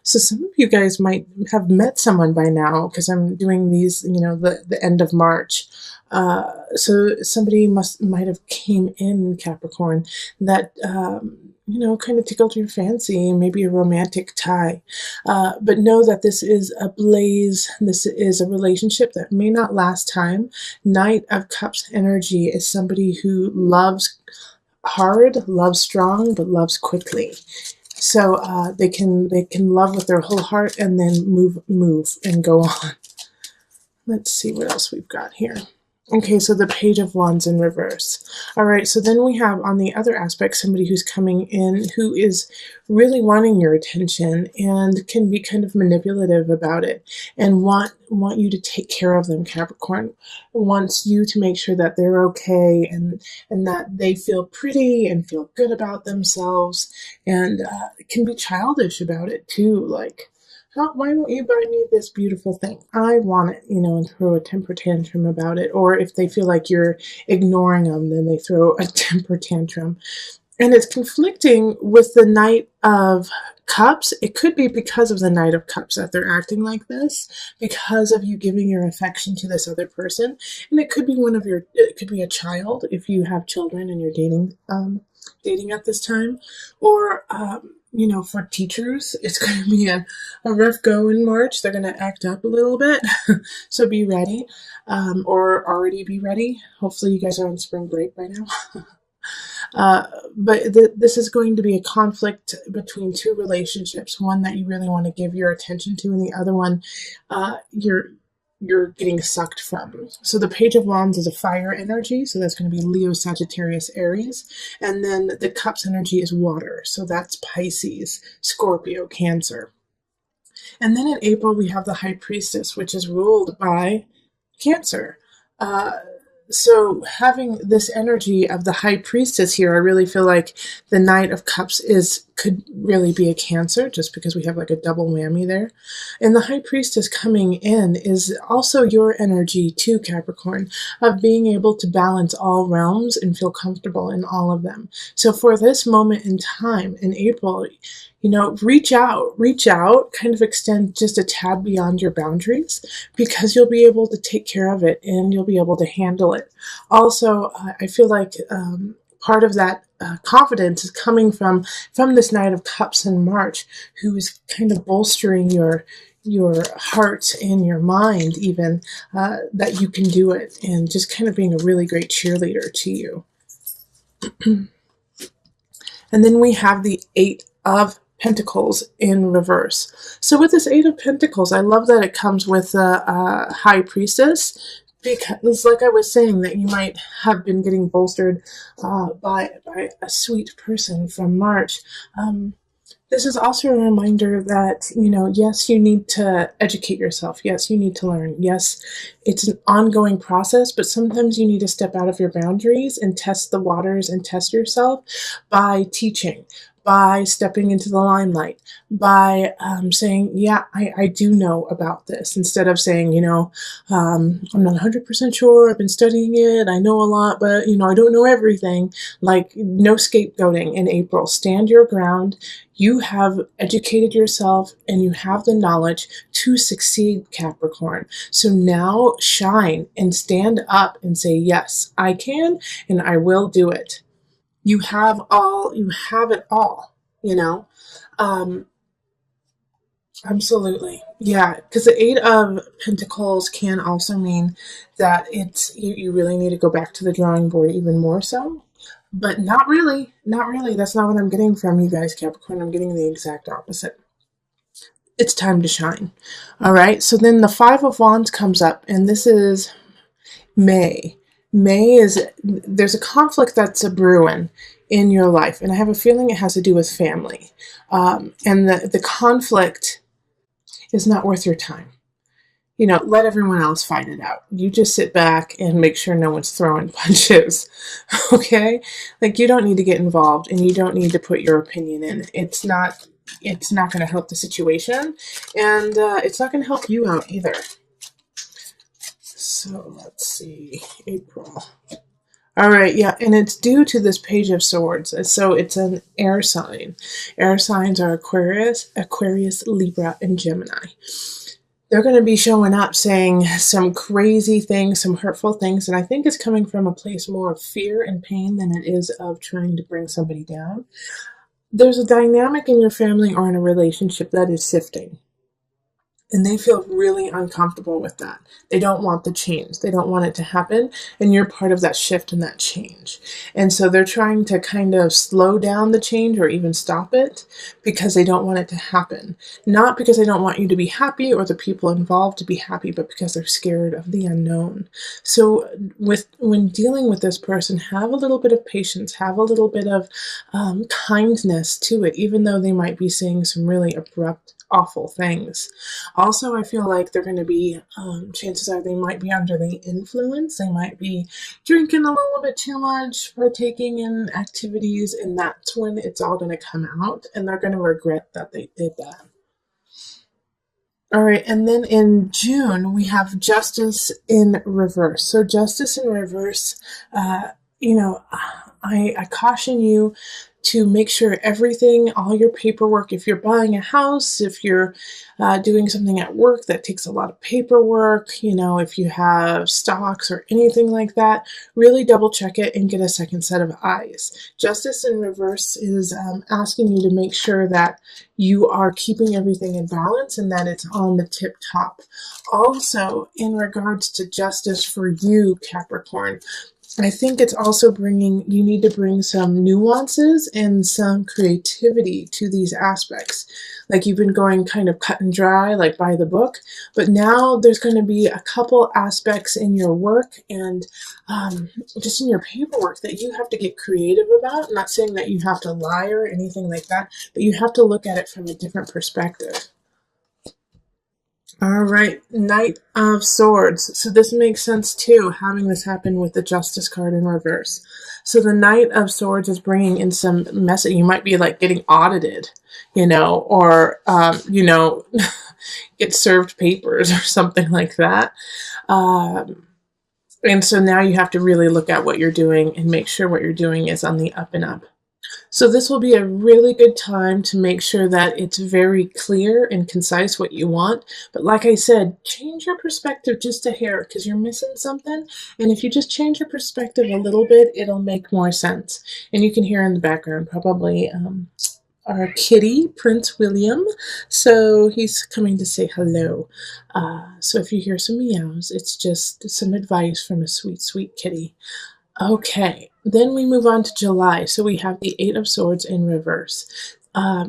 So some of you guys might have met someone by now because I'm doing these, the end of March. So somebody might have came in Capricorn that kind of tickled your fancy, maybe a romantic tie. But know that this is a blaze. This is a relationship that may not last time. Knight of Cups energy is somebody who loves hard, loves strong, but loves quickly. So they can love with their whole heart and then move and go on. Let's see what else we've got here. Okay, so the Page of Wands in reverse. All right, so then we have on the other aspect somebody who's coming in who is really wanting your attention and can be kind of manipulative about it and want you to take care of them. Capricorn wants you to make sure that they're okay and that they feel pretty and feel good about themselves, and can be childish about it too, like, why don't you buy me this beautiful thing? I want it, and throw a temper tantrum about it. Or if they feel like you're ignoring them, then they throw a temper tantrum. And it's conflicting with the Knight of Cups. It could be because of the Knight of Cups that they're acting like this, because of you giving your affection to this other person. And it could be it could be a child if you have children and you're dating at this time, or for teachers, it's going to be a rough go in March. They're going to act up a little bit. So be ready, or already be ready. Hopefully you guys are on spring break by now. But this is going to be a conflict between two relationships, one that you really want to give your attention to, and the other one you're getting sucked from. So the Page of Wands is a fire energy, so that's going to be Leo, Sagittarius, Aries. And then the Cups energy is water, so that's Pisces, Scorpio, Cancer. And then in April, we have the High Priestess, which is ruled by Cancer. So having this energy of the High Priestess here, I really feel like the Knight of Cups could really be a Cancer, just because we have like a double whammy there. And the High Priestess coming in is also your energy too, Capricorn, of being able to balance all realms and feel comfortable in all of them. So for this moment in time in April, reach out, kind of extend just a tad beyond your boundaries, because you'll be able to take care of it and you'll be able to handle it. Also, I feel like part of that confidence is coming from this Knight of Cups in March, who is kind of bolstering your heart and your mind, even that you can do it, and just kind of being a really great cheerleader to you. And then we have the Eight of Pentacles in reverse. So with this Eight of Pentacles, I love that it comes with a High Priestess, because like I was saying, that you might have been getting bolstered by a sweet person from March. This is also a reminder that, yes, you need to educate yourself. Yes, you need to learn. Yes, it's an ongoing process, but sometimes you need to step out of your boundaries and test the waters and test yourself by teaching, by stepping into the limelight, by saying, yeah, I do know about this, instead of saying, I'm not 100% sure, I've been studying it, I know a lot, but, I don't know everything. Like, no scapegoating in April. Stand your ground. You have educated yourself and you have the knowledge to succeed, Capricorn. So now shine and stand up and say, yes, I can and I will do it. You have it all, absolutely. Yeah, because the Eight of Pentacles can also mean that you really need to go back to the drawing board even more so. But not really. That's not what I'm getting from you guys, Capricorn. I'm getting the exact opposite. It's time to shine. All right, so then the Five of Wands comes up, and this is May. There's a conflict that's a brewing in your life, and I have a feeling it has to do with family. And the conflict is not worth your time. Let everyone else fight it out. You just sit back and make sure no one's throwing punches, okay? Like, you don't need to get involved, and you don't need to put your opinion in. It's not going to help the situation, and it's not going to help you out either. So let's see, April. All right, yeah, and it's due to this Page of Swords. So it's an air sign. Air signs are Aquarius, Libra, and Gemini. They're going to be showing up saying some crazy things, some hurtful things, and I think it's coming from a place more of fear and pain than it is of trying to bring somebody down. There's a dynamic in your family or in a relationship that is shifting. And they feel really uncomfortable with that. They don't want the change. They don't want it to happen. And you're part of that shift and that change. And so they're trying to kind of slow down the change or even stop it because they don't want it to happen. Not because they don't want you to be happy or the people involved to be happy, but because they're scared of the unknown. So when dealing with this person, have a little bit of patience, have a little bit of kindness to it, even though they might be saying some really abrupt, awful things. Also, I feel like they're going to be, chances are they might be under the influence. They might be drinking a little bit too much, partaking in activities, and that's when it's all going to come out, and they're going to regret that they did that. All right, and then in June, we have Justice in reverse. So, Justice in reverse, you know, I caution you to make sure everything, all your paperwork, if you're buying a house, if you're doing something at work that takes a lot of paperwork, if you have stocks or anything like that, really double check it and get a second set of eyes. Justice in reverse is asking you to make sure that you are keeping everything in balance and that it's on the tip top. Also, in regards to justice for you, Capricorn, I think it's also you need to bring some nuances and some creativity to these aspects. Like you've been going kind of cut and dry, like by the book, but now there's going to be a couple aspects in your work and just in your paperwork that you have to get creative about. I'm not saying that you have to lie or anything like that, but you have to look at it from a different perspective. All right, Knight of Swords. So this makes sense too, having this happen with the Justice card in reverse. So the Knight of Swords is bringing in some message. You might be like getting audited, or, get served papers or something like that. And so now you have to really look at what you're doing and make sure what you're doing is on the up and up. So this will be a really good time to make sure that it's very clear and concise what you want. But like I said, change your perspective just a hair because you're missing something. And if you just change your perspective a little bit, it'll make more sense. And you can hear in the background probably our kitty, Prince William. So he's coming to say hello. So if you hear some meows, it's just some advice from a sweet, sweet kitty. Okay, then we move on to July. So we have the Eight of Swords in reverse.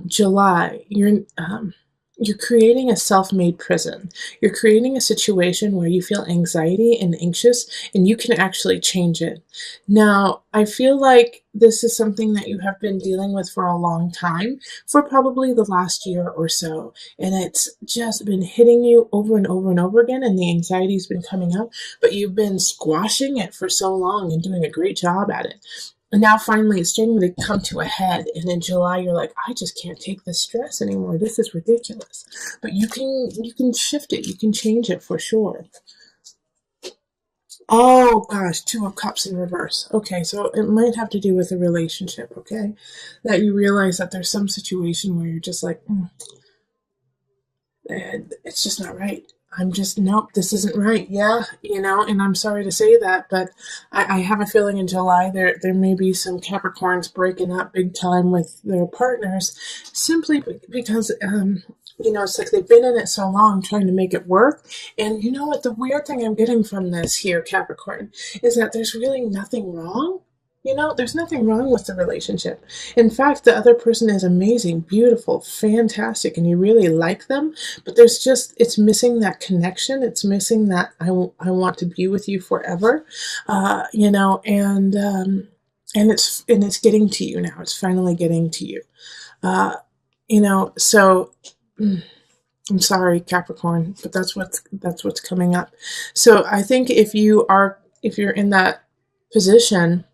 July, you're creating a self-made prison. You're creating a situation where you feel anxiety and anxious, and you can actually change it. Now, I feel like this is something that you have been dealing with for a long time, for probably the last year or so, and it's just been hitting you over and over and over again, and the anxiety's been coming up, but you've been squashing it for so long and doing a great job at it. And now finally it's starting to come to a head. And in July you're like, I just can't take this stress anymore. This is ridiculous. But you can shift it. You can change it for sure. Oh gosh, Two of Cups in reverse. Okay, so it might have to do with a relationship, okay? That you realize that there's some situation where you're just like, it's just not right. I'm just, nope, this isn't right. Yeah, and I'm sorry to say that, but I have a feeling in July there may be some Capricorns breaking up big time with their partners simply because, it's like they've been in it so long trying to make it work. And you know what? The weird thing I'm getting from this here, Capricorn, is that there's really nothing wrong. There's nothing wrong with the relationship. In fact, the other person is amazing, beautiful, fantastic, and you really like them, but it's missing that connection. It's missing that I want to be with you forever, and it's getting to you now. It's finally getting to you, so I'm sorry, Capricorn, but that's what's coming up. So I think if you're in that position,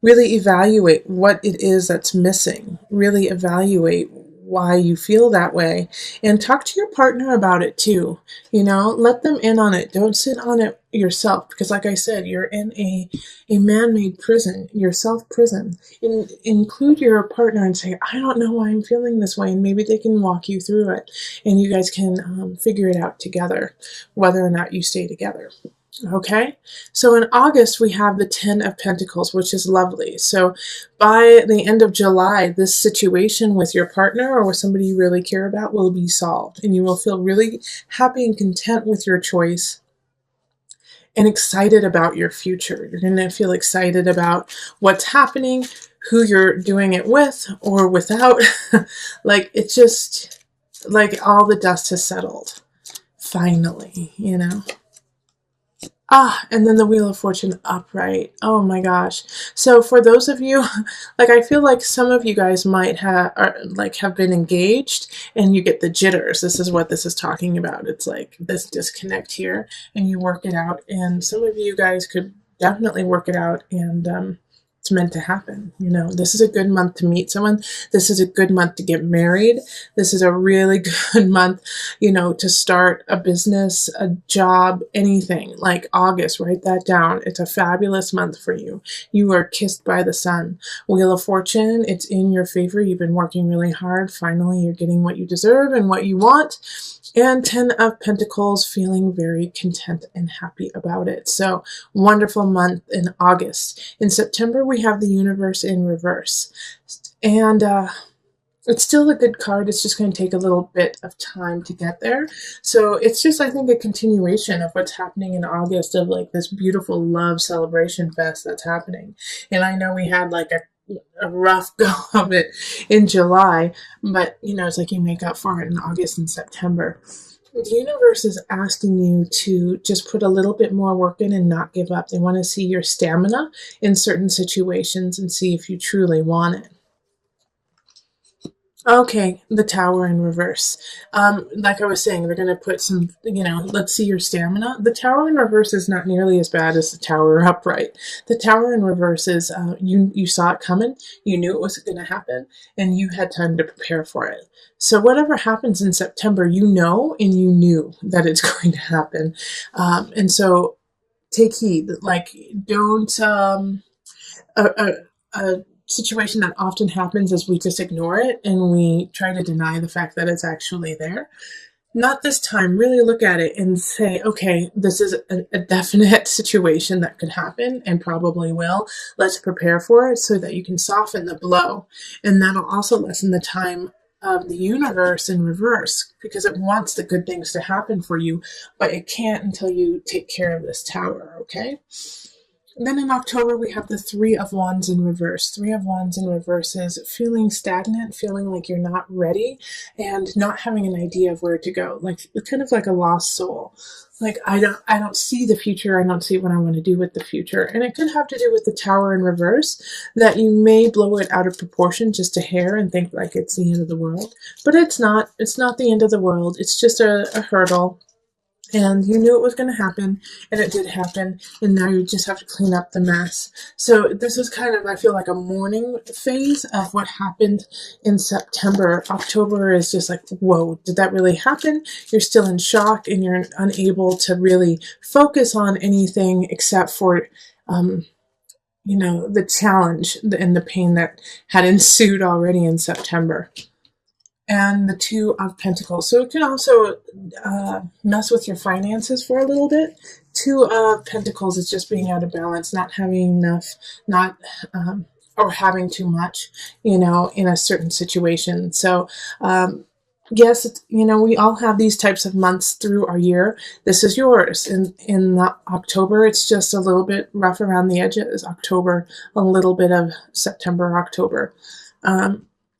really evaluate what it is that's missing. Really evaluate why you feel that way, and talk to your partner about it too. Let them in on it. Don't sit on it yourself, because like I said, you're in a man-made prison, your self-prison. Include your partner and say, I don't know why I'm feeling this way, and maybe they can walk you through it, and you guys can figure it out together, whether or not you stay together. Okay, so in August we have the Ten of Pentacles, which is lovely. So by the end of July, this situation with your partner or with somebody you really care about will be solved, and you will feel really happy and content with your choice and excited about your future. You're going to feel excited about what's happening, who you're doing it with or without. Like, it's just like all the dust has settled. Finally, and then the Wheel of Fortune upright. Oh my gosh. So for those of you, like, I feel like some of you guys might have been engaged and you get the jitters. This is what this is talking about. It's like this disconnect here, and you work it out. And some of you guys could definitely work it out, and it's meant to happen. This is a good month to meet someone. This is a good month to get married. This is a really good month, to start a business, a job, anything. Like August, write that down. It's a fabulous month for you. You are kissed by the sun. Wheel of Fortune, it's in your favor. You've been working really hard. Finally, you're getting what you deserve and what you want. And Ten of Pentacles, feeling very content and happy about it. So wonderful month in August. In September, we have the Universe in reverse. And it's still a good card. It's just going to take a little bit of time to get there. So it's just, I think, a continuation of what's happening in August, of like this beautiful love celebration fest that's happening. And I know we had like a rough go of it in July, but it's like you make up for it in August and September. The universe is asking you to just put a little bit more work in and not give up. They want to see your stamina in certain situations and see if you truly want it. Okay, the Tower in reverse. Like I was saying, they're going to put some, let's see your stamina. The Tower in reverse is not nearly as bad as the Tower upright. The Tower in reverse is, you saw it coming, you knew it was going to happen, and you had time to prepare for it. So whatever happens in September, and you knew that it's going to happen. And so take heed. Like, don't, a situation that often happens is we just ignore it and we try to deny the fact that it's actually there. Not this time. Really look at it and say, okay, this is a definite situation that could happen and probably will. Let's prepare for it so that you can soften the blow. And that'll also lessen the time of the universe in reverse, because it wants the good things to happen for you, but it can't until you take care of this tower, okay? Then in October, we have the Three of Wands in reverse. Three of Wands in reverse is feeling stagnant, feeling like you're not ready, and not having an idea of where to go. Like, kind of like a lost soul. Like, I don't see the future. I don't see what I want to do with the future. And it could have to do with the Tower in reverse, that you may blow it out of proportion just a hair and think like it's the end of the world. But it's not. It's not the end of the world. It's just a hurdle. And you knew it was going to happen, and it did happen, and now you just have to clean up the mess. So this is kind of, I feel like, a mourning phase of what happened in September. October is just like, whoa, did that really happen? You're still in shock, and you're unable to really focus on anything except for, the challenge and the pain that had ensued already in September. And the Two of Pentacles. So it can also mess with your finances for a little bit. Two of Pentacles is just being out of balance, not having enough, or having too much, in a certain situation. So, yes, we all have these types of months through our year. This is yours. In October, it's just a little bit rough around the edges. October, a little bit of September, October.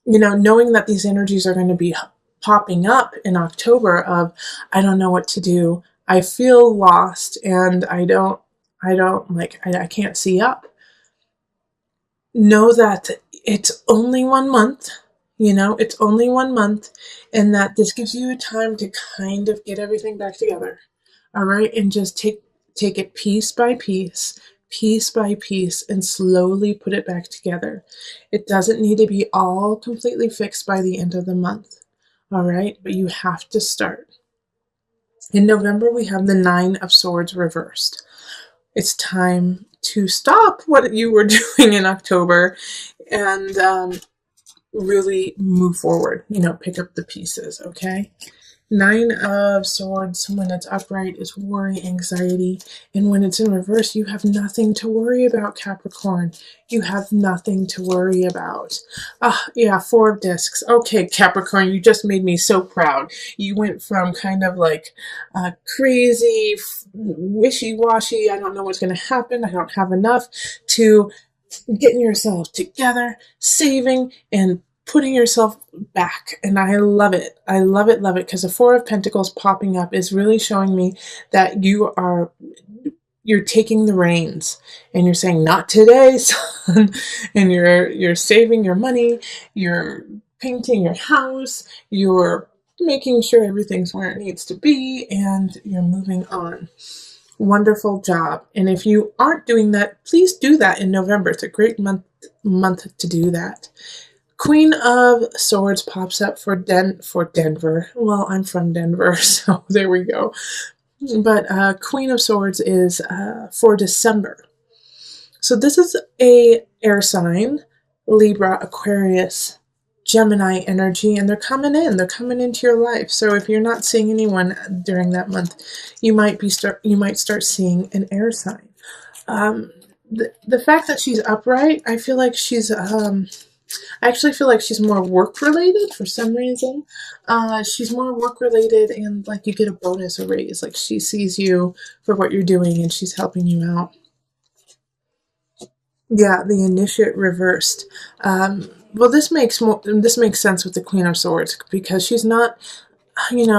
Knowing that these energies are going to be popping up in October of, I don't know what to do. I feel lost, and I can't see up. Know that it's only 1 month, it's only 1 month, and that this gives you a time to kind of get everything back together. All right. And just take it piece by piece, piece by piece and slowly put it back together. It doesn't need to be all completely fixed by the end of the month. All right, but you have to start. In November, we have the Nine of Swords reversed. It's time to stop what you were doing in October and really move forward, pick up the pieces, okay? Nine of Swords, when it's upright, is worry, anxiety. And when it's in reverse, you have nothing to worry about, Capricorn. You have nothing to worry about. Yeah, Four of Discs. Okay, Capricorn, you just made me so proud. You went from kind of like crazy, wishy-washy, I don't know what's going to happen, I don't have enough, to getting yourself together, saving, and putting yourself back. And I love it. I love it, love it. Because the Four of Pentacles popping up is really showing me that you're taking the reins and you're saying, not today, son. And you're saving your money, you're painting your house, you're making sure everything's where it needs to be, and you're moving on. Wonderful job. And if you aren't doing that, please do that in November. It's a great month to do that. Queen of Swords pops up for Denver. Well, I'm from Denver, so there we go. But Queen of Swords is for December. So this is a air sign, Libra, Aquarius, Gemini energy, and they're coming in. They're coming into your life. So if you're not seeing anyone during that month, you might start seeing an air sign. The fact that she's upright, I feel like she's I actually feel like she's more work related for some reason. She's more work related, and like you get a bonus, a raise. Like she sees you for what you're doing and she's helping you out. Yeah, the initiate reversed. Well, this makes sense with the Queen of Swords, because she's not, Queen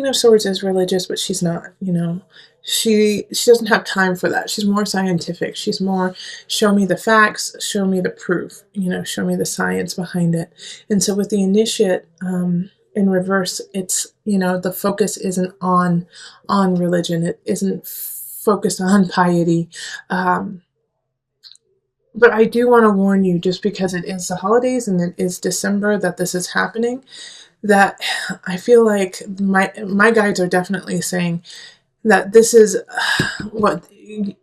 of Swords is religious, but she's not, she doesn't have time for that. She's more scientific. She's more, show me the facts, show me the proof, show me the science behind it. And so with the initiate in reverse, it's, the focus isn't on religion. It isn't focused on piety. But I do want to warn you, just because it is the holidays and it is December that this is happening, that I feel like my guides are definitely saying that this is what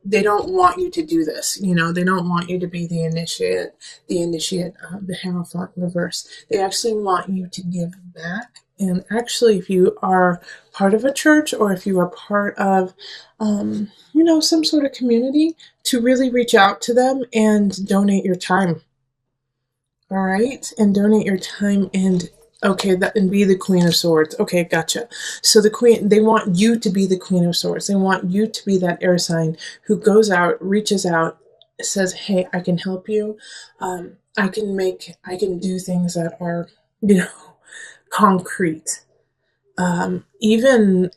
they don't want you to do. This, they don't want you to be the initiate, the Hierophant reverse. They actually want you to give back. And actually, if you are part of a church, or if you are part of, some sort of community, to really reach out to them and donate your time. All right, and donate your time and and be the Queen of Swords. Okay, gotcha. So they want you to be the Queen of Swords. They want you to be that air sign who goes out, reaches out, says, "Hey, I can help you. I can do things that are, concrete." Even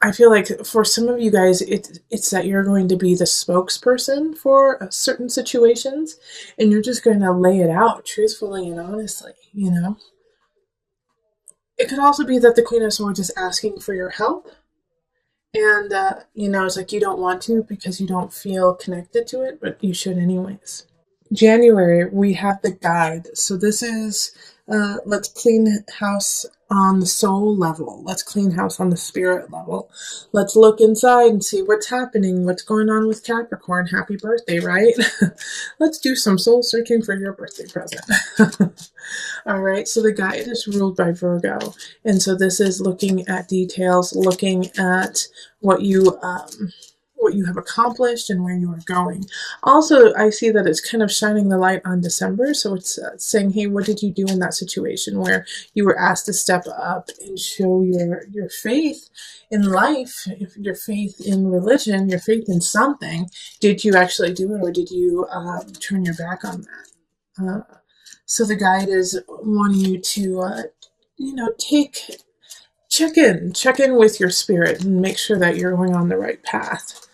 I feel like for some of you guys, it's that you're going to be the spokesperson for certain situations, and you're just going to lay it out truthfully and honestly, It could also be that the Queen of Swords is asking for your help, and, it's like you don't want to because you don't feel connected to it, but you should anyways. January, we have the guide. So this is, let's clean house on the soul level. Let's clean house on the spirit level. Let's look inside and see what's happening, what's going on with Capricorn. Happy birthday, right? Let's do some soul searching for your birthday present. All right, so the guide is ruled by Virgo. And so this is looking at details, looking at what you have accomplished and where you are going. Also, I see that it's kind of shining the light on December. So it's saying, hey, what did you do in that situation where you were asked to step up and show your faith in life, your faith in religion, your faith in something? Did you actually do it, or did you turn your back on that? So the guide is wanting you to, check in with your spirit and make sure that you're going on the right path.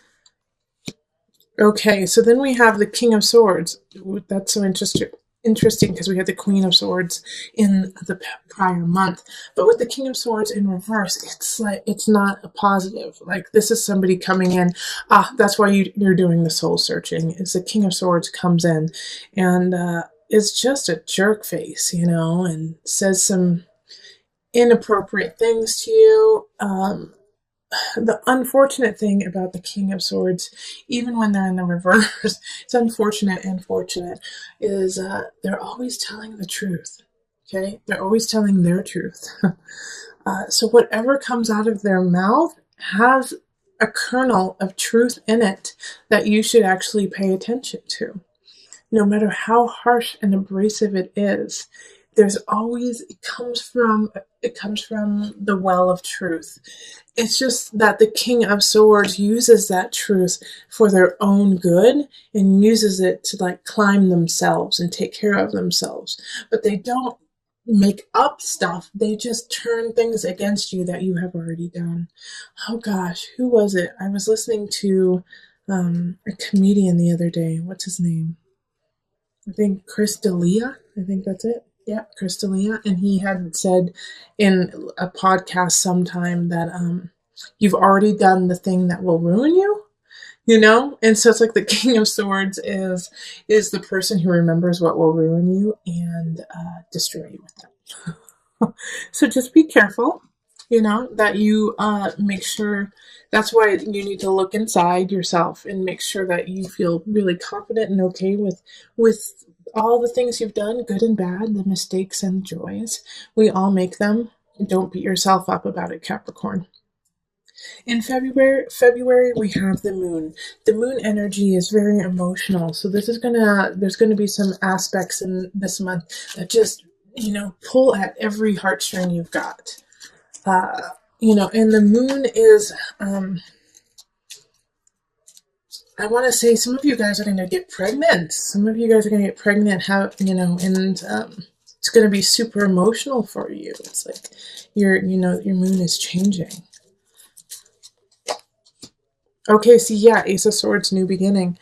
Okay, so then we have the King of Swords. That's so interesting because we had the Queen of Swords in the prior month, but with the King of Swords in reverse, it's like it's not a positive. Like this is somebody coming in. That's why you're doing the soul searching. Is the King of Swords comes in, and is just a jerk face, and says some inappropriate things to you. The unfortunate thing about the King of Swords, even when they're in the reverse, it's unfortunate and fortunate, is they're always telling the truth. Okay? They're always telling their truth. So whatever comes out of their mouth has a kernel of truth in it that you should actually pay attention to. No matter how harsh and abrasive it is, there's always it comes from the well of truth. It's just that the King of Swords uses that truth for their own good and uses it to like climb themselves and take care of themselves. But they don't make up stuff. They just turn things against you that you have already done. Oh gosh, who was it? I was listening to a comedian the other day. What's his name? I think Chris D'Elia. I think that's it. Yeah, Chris D'Elia. And he had said in a podcast sometime that you've already done the thing that will ruin you, And so it's like the King of Swords is the person who remembers what will ruin you and destroy you with that. So just be careful, that you make sure. That's why you need to look inside yourself and make sure that you feel really confident and okay with all the things you've done, good and bad, the mistakes and joys. We all make them. Don't beat yourself up about it, Capricorn. In February we have the moon. The moon energy is very emotional. So there's gonna be some aspects in this month that just, pull at every heartstring you've got. And the moon is, I want to say some of you guys are going to get pregnant. Some of you guys are going to get pregnant, and it's going to be super emotional for you. It's like your moon is changing. Okay, so yeah, Ace of Swords, new beginning.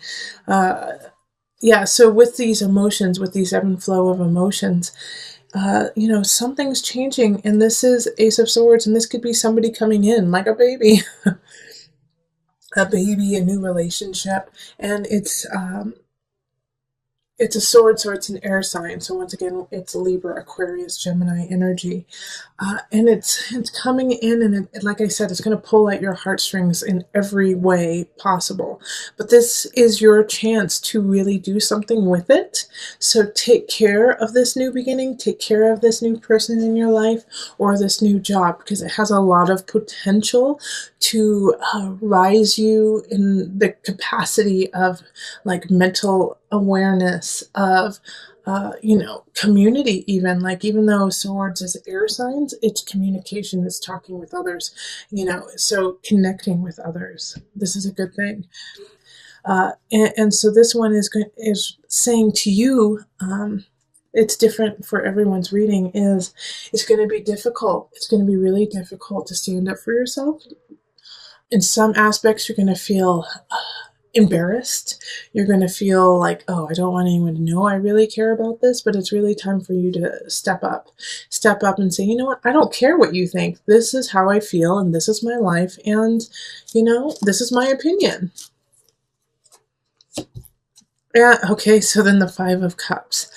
So with these emotions, with these ebb and flow of emotions, something's changing, and this is Ace of Swords, and this could be somebody coming in like a baby. A baby, a new relationship, and it's a sword, so it's an air sign. So once again, it's Libra, Aquarius, Gemini energy. And it's coming in, and like I said, it's going to pull at your heartstrings in every way possible. But this is your chance to really do something with it. So take care of this new beginning, take care of this new person in your life or this new job, because it has a lot of potential to rise you in the capacity of like mental awareness of community, even though swords is air signs, it's communication, it's talking with others, so connecting with others. This is a good thing. And so this one is saying to you, it's different for everyone's reading, it's going to be difficult. It's going to be really difficult to stand up for yourself. In some aspects, you're going to feel embarrassed. You're going to feel like, oh, I don't want anyone to know I really care about this, but it's really time for you to step up and say, you know what, I don't care what you think. This is how I feel, and this is my life, and, this is my opinion. Yeah, okay, so then the Five of Cups.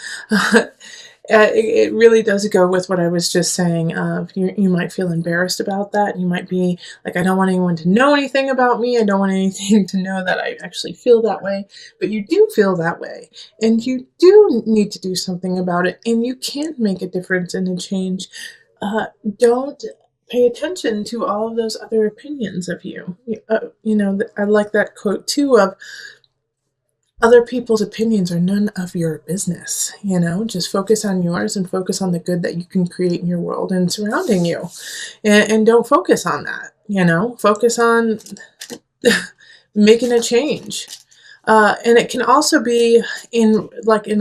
It really does go with what I was just saying. You might feel embarrassed about that. You might be like, I don't want anyone to know anything about me. I don't want anything to know that I actually feel that way. But you do feel that way. And you do need to do something about it. And you can make a difference and a change. Don't pay attention to all of those other opinions of you. I like that quote too of, other people's opinions are none of your business, just focus on yours and focus on the good that you can create in your world and surrounding you. And don't focus on that, focus on making a change. And it can also be in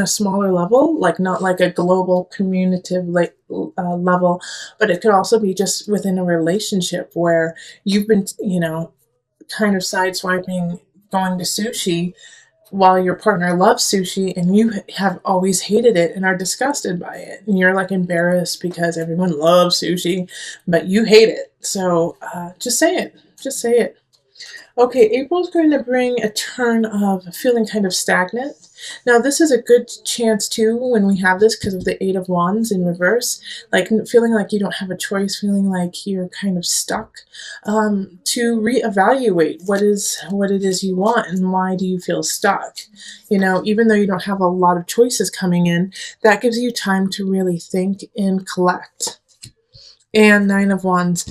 a smaller level, like not like a global communicative level, but it could also be just within a relationship where you've been, kind of sideswiping going to sushi, while your partner loves sushi and you have always hated it and are disgusted by it, and you're like embarrassed because everyone loves sushi but you hate it. So just say it, just say it. Okay, April's going to bring a turn of feeling kind of stagnant. Now, this is a good chance too when we have this because of the Eight of Wands in reverse, like feeling like you don't have a choice, feeling like you're kind of stuck, to reevaluate what it is you want and why do you feel stuck. You know, even though you don't have a lot of choices coming in, that gives you time to really think and collect. And Nine of Wands,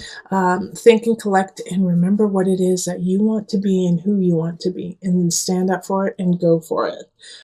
think and collect and remember what it is that you want to be and who you want to be, and stand up for it and go for it.